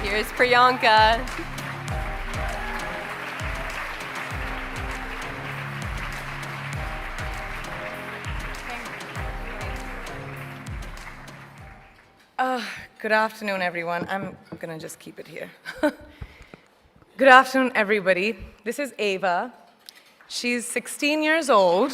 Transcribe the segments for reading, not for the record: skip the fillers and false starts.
Here's Priyanka. Good afternoon, everyone. I'm going to just keep it here. Good afternoon, everybody. This is Ava. She's 16 years old.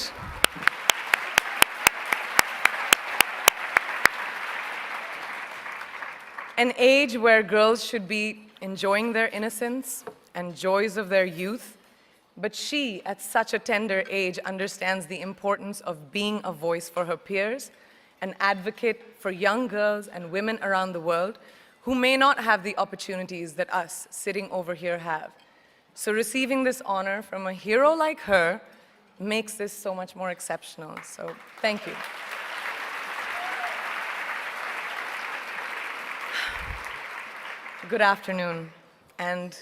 An age where girls should be enjoying their innocence and joys of their youth. But she, at such a tender age, understands the importance of being a voice for her peers, an advocate for young girls and women around the world who may not have the opportunities that us sitting over here have. So receiving this honor from a hero like her makes this so much more exceptional. So thank you. Good afternoon, and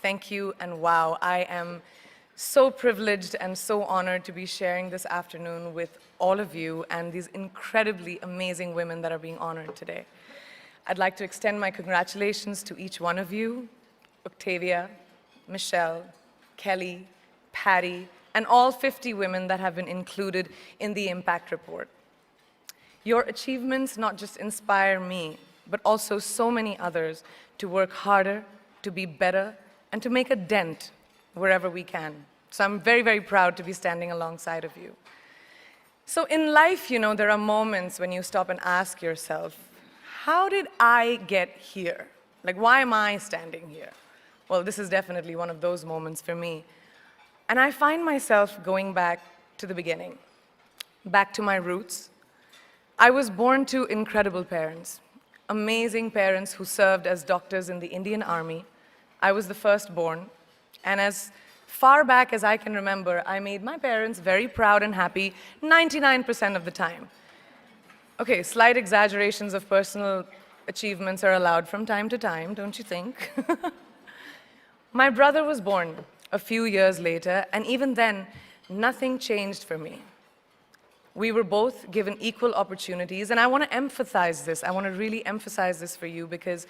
thank you, and wow, I am so privileged and so honored to be sharing this afternoon with all of you and these incredibly amazing women that are being honored today. I'd like to extend my congratulations to each one of you, Octavia, Michelle, Kelly, Patty, and all 50 women that have been included in the Impact Report. Your achievements not just inspire me, but also so many others to work harder, to be better, and to make a dent wherever we can. So I'm very, very proud to be standing alongside of you. So in life, you know, there are moments when you stop and ask yourself, how did I get here? Like, why am I standing here? Well, this is definitely one of those moments for me. And I find myself going back to the beginning, back to my roots. I was born to incredible parents, amazing parents who served as doctors in the Indian Army. I was the firstborn, and as far back as I can remember, I made my parents very proud and happy 99% of the time. Okay, slight exaggerations of personal achievements are allowed from time to time, don't you think? My brother was born a few years later, and even then, nothing changed for me. We were both given equal opportunities, and I want to emphasize this. I want to really emphasize this for you because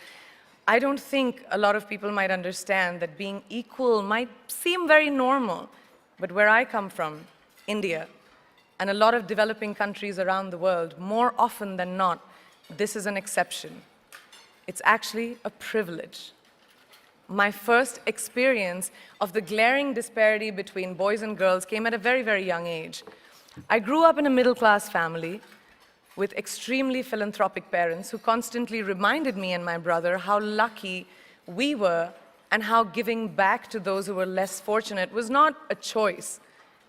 I don't think a lot of people might understand that being equal might seem very normal, but where I come from, India, and a lot of developing countries around the world, more often than not, this is an exception. It's actually a privilege. My first experience of the glaring disparity between boys and girls came at a very, very young age. I grew up in a middle-class family with extremely philanthropic parents who constantly reminded me and my brother how lucky we were and how giving back to those who were less fortunate was not a choice.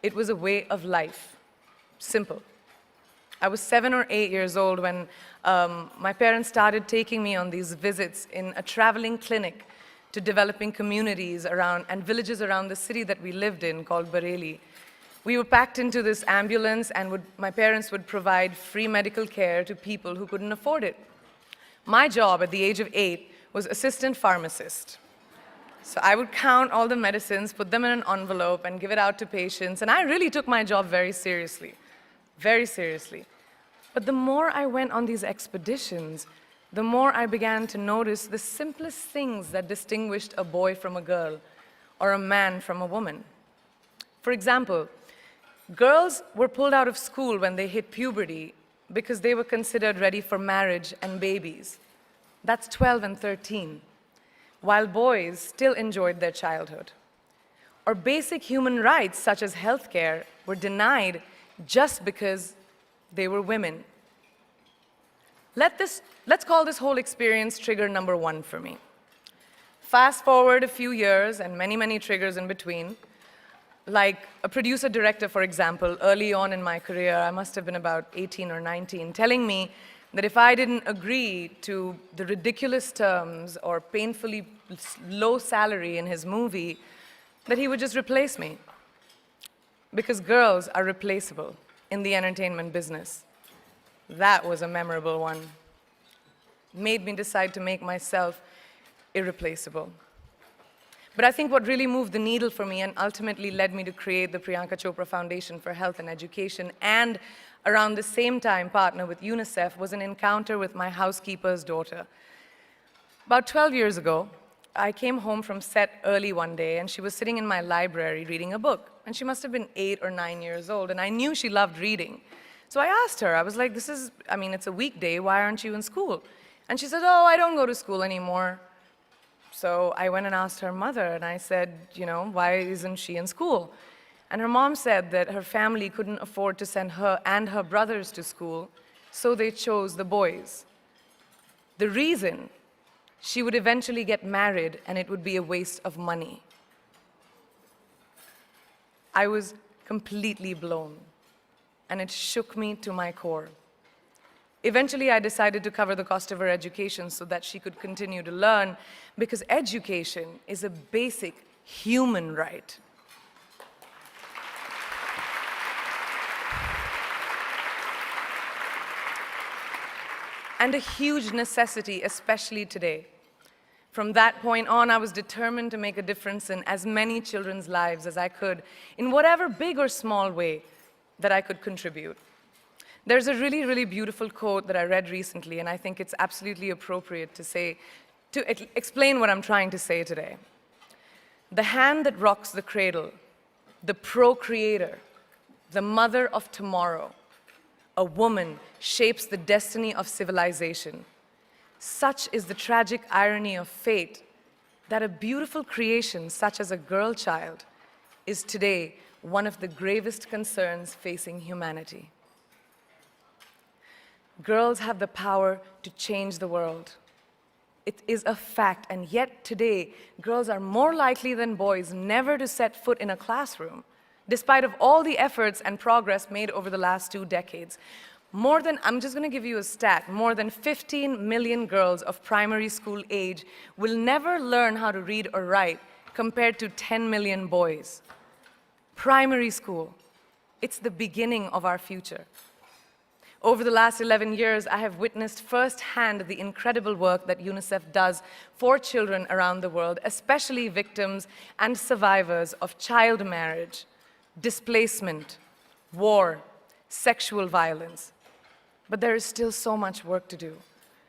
It was a way of life. Simple. I was 7 or 8 years old when my parents started taking me on these visits in a traveling clinic to developing communities around and villages around the city that we lived in called Bareilly. We were packed into this ambulance, and my parents would provide free medical care to people who couldn't afford it. My job at the age of 8 was assistant pharmacist. So I would count all the medicines, put them in an envelope, and give it out to patients, and I really took my job very seriously, very seriously. But the more I went on these expeditions, the more I began to notice the simplest things that distinguished a boy from a girl, or a man from a woman. For example, girls were pulled out of school when they hit puberty because they were considered ready for marriage and babies. That's 12 and 13, while boys still enjoyed their childhood. Or basic human rights, such as healthcare, were denied just because they were women. Let's call this whole experience trigger number 1 for me. Fast forward a few years and many, many triggers in between. Like a producer-director, for example, early on in my career, I must have been about 18 or 19, telling me that if I didn't agree to the ridiculous terms or painfully low salary in his movie, that he would just replace me. Because girls are replaceable in the entertainment business. That was a memorable one. Made me decide to make myself irreplaceable. But I think what really moved the needle for me and ultimately led me to create the Priyanka Chopra Foundation for Health and Education, and around the same time partner with UNICEF, was an encounter with my housekeeper's daughter. About 12 years ago, I came home from set early one day, and she was sitting in my library reading a book. And she must have been 8 or 9 years old, and I knew she loved reading. So I asked her, I was like, it's a weekday, why aren't you in school? And she said, oh, I don't go to school anymore. So I went and asked her mother, and I said, why isn't she in school? And her mom said that her family couldn't afford to send her and her brothers to school, so they chose the boys. The reason: she would eventually get married, and it would be a waste of money. I was completely blown, and it shook me to my core. Eventually, I decided to cover the cost of her education so that she could continue to learn, because education is a basic human right. And a huge necessity, especially today. From that point on, I was determined to make a difference in as many children's lives as I could, in whatever big or small way that I could contribute. There's a really, really beautiful quote that I read recently, and I think it's absolutely appropriate to explain what I'm trying to say today. The hand that rocks the cradle, the procreator, the mother of tomorrow, a woman shapes the destiny of civilization. Such is the tragic irony of fate that a beautiful creation such as a girl child is today one of the gravest concerns facing humanity. Girls have the power to change the world. It is a fact, and yet today, girls are more likely than boys never to set foot in a classroom, despite of all the efforts and progress made over the last 2 decades. I'm just going to give you a stat, more than 15 million girls of primary school age will never learn how to read or write, compared to 10 million boys. Primary school, it's the beginning of our future. Over the last 11 years, I have witnessed firsthand the incredible work that UNICEF does for children around the world, especially victims and survivors of child marriage, displacement, war, sexual violence. But there is still so much work to do.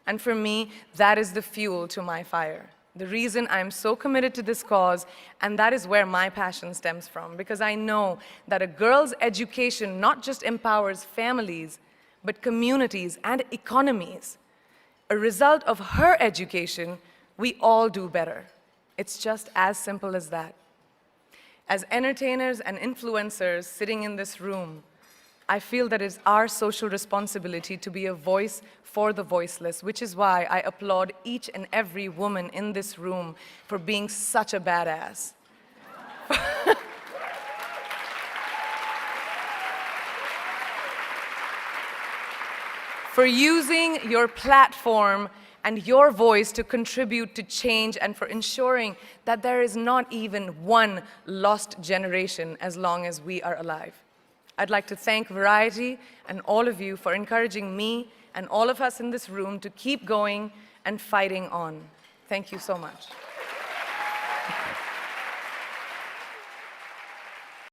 And for me, that is the fuel to my fire. The reason I'm so committed to this cause, and that is where my passion stems from, because I know that a girl's education not just empowers families, but communities and economies. A result of her education, we all do better. It's just as simple as that. As entertainers and influencers sitting in this room, I feel that it's our social responsibility to be a voice for the voiceless, which is why I applaud each and every woman in this room for being such a badass. For using your platform and your voice to contribute to change, and for ensuring that there is not even one lost generation as long as we are alive. I'd like to thank Variety and all of you for encouraging me and all of us in this room to keep going and fighting on. Thank you so much.